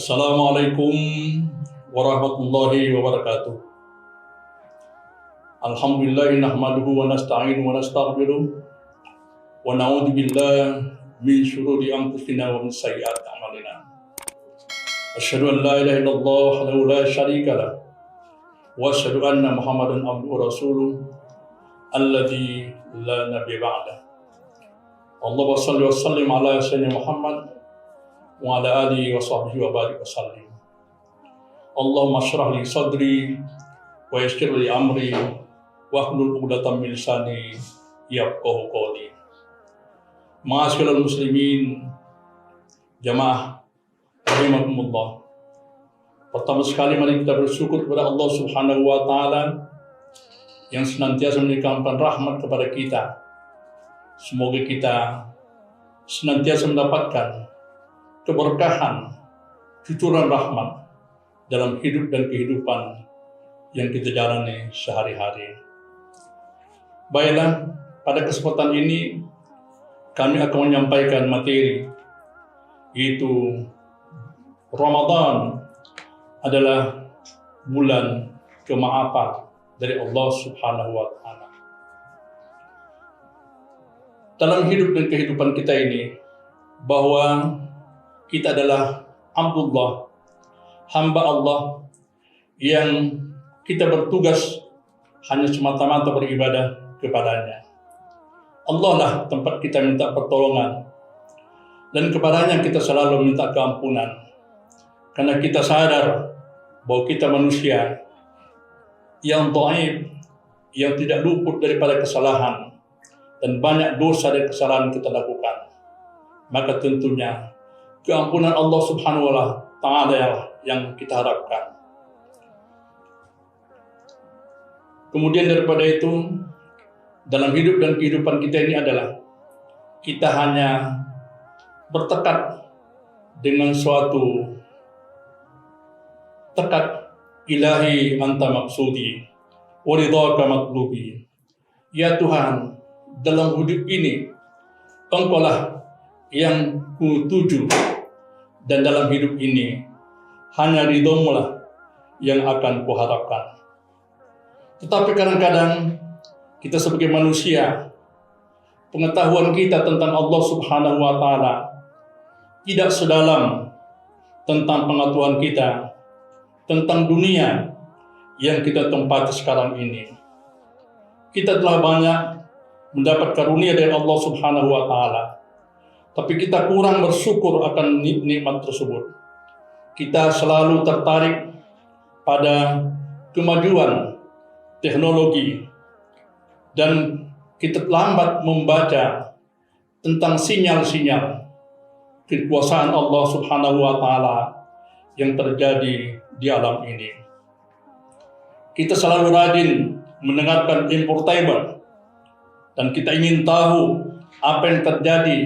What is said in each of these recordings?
Assalamualaikum warahmatullahi wabarakatuh. Alhamdulillah nahmaduhu wa nasta'inu wa nastaghfiruh wa na'udzu billahi min syururi anfusina wa min sayyiati a'malina. Asyhadu an la ilaha illallah wahdahu la syarika lah wa asyhadu anna Muhammadan abduhu wa rasuluh alladzi la nabiyya ba'dah. Allahumma shalli wa sallim ala sayyidina Muhammad wa ala alihi wa sahbihi wa barik wa sallim. Allahumma shrah li sadri wa yassir li amri wa hlul 'uqdatam min lisani yafqahu qawli. Ma'asyiral muslimin, jamaah rahimakumullah. Pertama sekali mari kita bersyukur kepada Allah Subhanahu wa taala yang senantiasa memberikan rahmat kepada kita. Semoga kita senantiasa mendapatkan keberkahan, cucuran rahmat dalam hidup dan kehidupan yang kita jalani sehari-hari. Baiklah, pada kesempatan ini kami akan menyampaikan materi, yaitu Ramadan adalah bulan kemaafan dari Allah Subhanahu wa taala. Dalam hidup dan kehidupan kita ini, bahwa kita adalah Abdullah, hamba Allah yang kita bertugas hanya semata-mata beribadah kepadanya. Allah lah tempat kita minta pertolongan, dan kepadanya kita selalu minta keampunan. Karena kita sadar bahwa kita manusia yang dhaif, yang tidak luput daripada kesalahan, dan banyak dosa dan kesalahan kita lakukan. Maka tentunya keampunan Allah Subhanahu wa taala yang kita harapkan. Kemudian daripada itu, dalam hidup dan kehidupan kita ini adalah kita hanya bertekad dengan suatu tekad ilahi anta maksudi wa ridhaka matlubi. Ya Tuhan, dalam hidup ini Engkaulah yang kutuju, dan dalam hidup ini hanya ridho-Mu lah yang akan kuharapkan. Tetapi kadang-kadang kita sebagai manusia, pengetahuan kita tentang Allah Subhanahu wa taala tidak sedalam tentang pengetahuan kita tentang dunia yang kita tempati sekarang ini. Kita telah banyak mendapat karunia dari Allah Subhanahu wa taala, tapi kita kurang bersyukur akan nikmat tersebut. Kita selalu tertarik pada kemajuan teknologi, dan kita lambat membaca tentang sinyal-sinyal kekuasaan Allah Subhanahu wa taala yang terjadi di alam ini. Kita selalu rajin mendengarkan infotainment, dan kita ingin tahu apa yang terjadi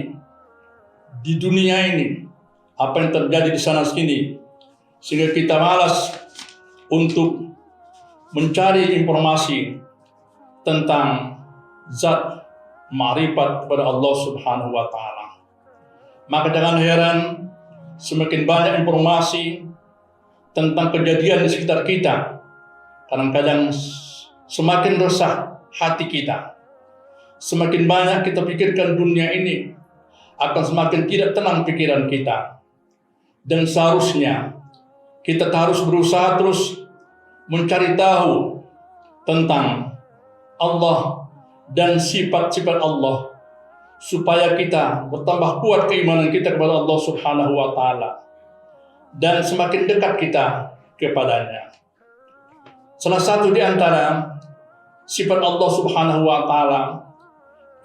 di dunia ini, apa yang terjadi di sana sini, sehingga kita malas untuk mencari informasi tentang zat ma'rifat kepada Allah Subhanahu wa taala. Maka jangan heran semakin banyak informasi tentang kejadian di sekitar kita, kadang-kadang semakin resah hati kita. Semakin banyak kita pikirkan dunia ini, akan semakin tidak tenang pikiran kita. Dan seharusnya kita harus berusaha terus mencari tahu tentang Allah dan sifat-sifat Allah, supaya kita bertambah kuat keimanan kita kepada Allah Subhanahu wa taala, dan semakin dekat kita kepadanya. Salah satu di antara sifat Allah Subhanahu wa taala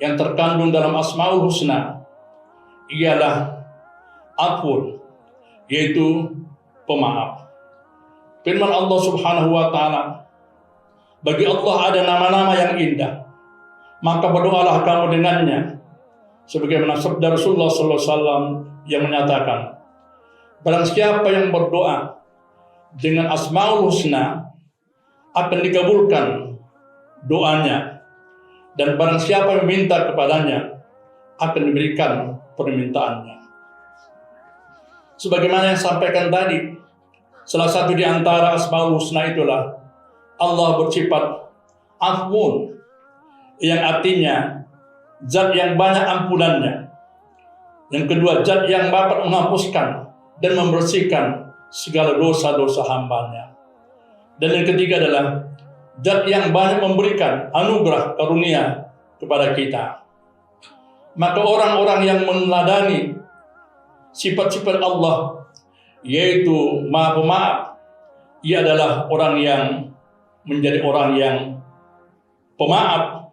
yang terkandung dalam Asmaul Husna ialah Afun, yaitu pemaaf. Firman Allah Subhanahu wa taala, bagi Allah ada nama-nama yang indah, maka berdoalah kamu dengannya. Sebagaimana sabda Rasulullah SAW yang menyatakan, barang siapa yang berdoa dengan Asmaul Husna akan dikabulkan doanya, dan barang siapa yang meminta kepadanya akan diberikan permintaannya. Sebagaimana yang sampaikan tadi, salah satu di antara Asmaul Husna itulah Allah bersifat Afun, yang artinya zat yang banyak ampunannya. Yang kedua, zat yang dapat menghapuskan dan membersihkan segala dosa-dosa hambanya. Dan yang ketiga adalah zat yang banyak memberikan anugerah karunia kepada kita. Maka orang-orang yang meneladani sifat-sifat Allah, yaitu Maha Pemaaf, ia adalah orang yang menjadi orang yang pemaaf,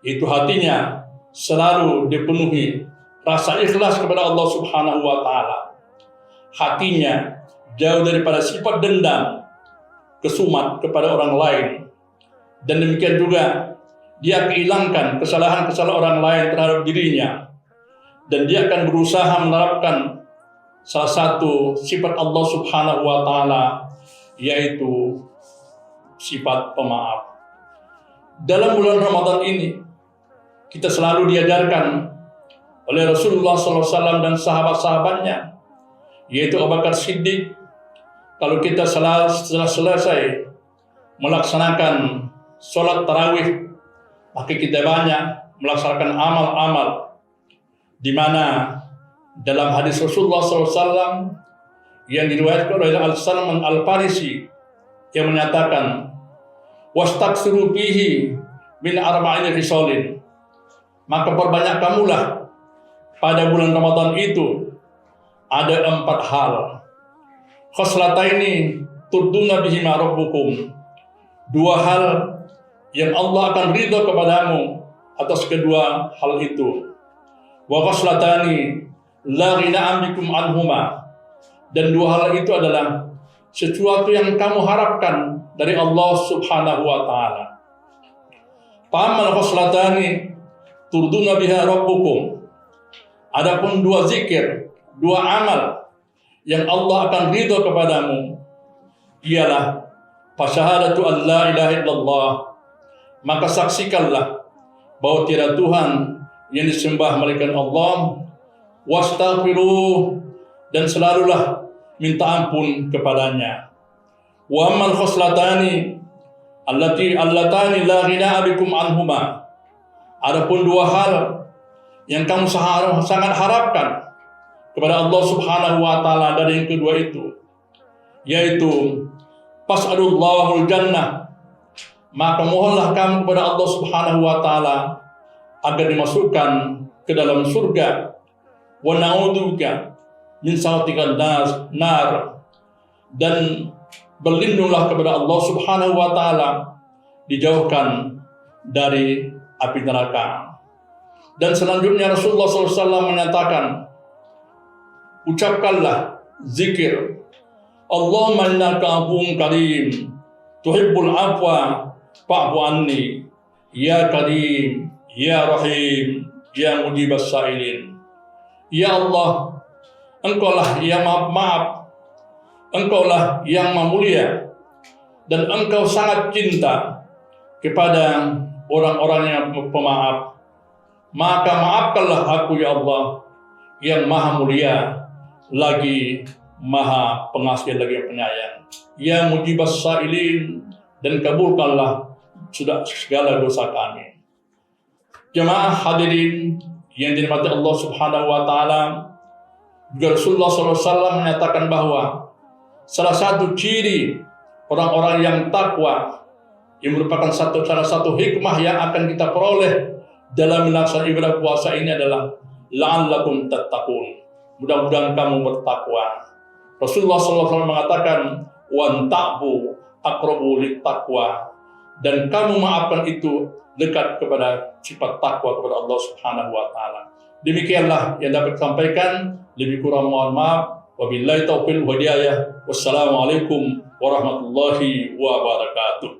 itu hatinya selalu dipenuhi rasa ikhlas kepada Allah Subhanahu wa Ta'ala. Hatinya jauh daripada sifat dendam, kesumat kepada orang lain, dan demikian juga dia menghilangkan kesalahan-kesalahan orang lain terhadap dirinya, dan dia akan berusaha menerapkan salah satu sifat Allah Subhanahu wa Ta'ala, yaitu sifat pemaaf. Dalam bulan Ramadan ini kita selalu diajarkan oleh Rasulullah SAW dan sahabat-sahabatnya, yaitu Abu Bakar Siddiq, kalau kita setelah selesai melaksanakan sholat tarawih, maka kita banyak melaksanakan amal-amal, di mana dalam hadis Rasulullah SAW yang diriwayatkan oleh Al-Salman Al-Farisi yang menyatakan, wastaksiru fihi min arba'in khisalin, maka perbanyak kamulah pada bulan Ramadan itu ada 4 hal. Khoslataini turduna bihima rabbukum, 2 hal yang Allah akan ridha kepadamu atas kedua hal itu. Wa khoslatani la ghina bikum anhuma, dan 2 hal itu adalah sesuatu yang kamu harapkan dari Allah Subhanahu wa Ta'ala. Fa'amal khoslatani turduna biha rabbukum, adapun 2 zikir, 2 amal yang Allah akan ridha kepadamu, ialah fasyahadatu an la ilaha illallah, maka saksikanlah bahwa tiada Tuhan yang disembah melainkan Allah, wastaghfiruh, dan selalulah minta ampun kepadanya. Wa ammal khoslatani allatani la ghina bikum anhuma, adapun 2 hal yang kamu sangat harapkan kepada Allah Subhanahu wa Ta'ala dari yang kedua itu, yaitu fas'alullahul jannah, maka mohonlah kamu kepada Allah Subhanahu wa Ta'ala agar dimasukkan ke dalam surga. Wa na'udzubika min sakhatikal nar, dan berlindunglah kepada Allah Subhanahu wa Ta'ala dijauhkan dari api neraka. Dan selanjutnya Rasulullah SAW menyatakan, ucapkanlah zikir, Allahumma innaka afuwwun karim tuhibbul afwa fa'fu anni, ya karim ya rahim ya mujibas sa'ilin. Ya Allah, Engkaulah yang maaf, Engkaulah yang mulia, dan Engkau sangat cinta kepada orang-orang yang pemaaf. Maka maafkanlah aku, ya Allah, yang maha mulia lagi maha pengasih lagi penyayang. Ya mujibas sa'ilin, dan kabulkanlah sudah segala dosa kami. Jemaah hadirin yang dirahmati Allah Subhanahu wa Ta'ala, juga Rasulullah SAW menyatakan bahwa salah satu ciri orang-orang yang takwa, yang merupakan salah satu hikmah yang akan kita peroleh dalam melaksanakan ibadah puasa ini adalah la'allakum tattaqun, mudah-mudahan kamu bertakwa. Rasulullah SAW mengatakan, wanta'bu aqrabu littaqwa, dan kamu maafkan itu dekat kepada sifat takwa kepada Allah Subhanahu wa Ta'ala. Demikianlah yang dapat disampaikan, lebih kurang mohon maaf. Wabillahi taufiq wal hidayah. Wassalamualaikum warahmatullahi wabarakatuh.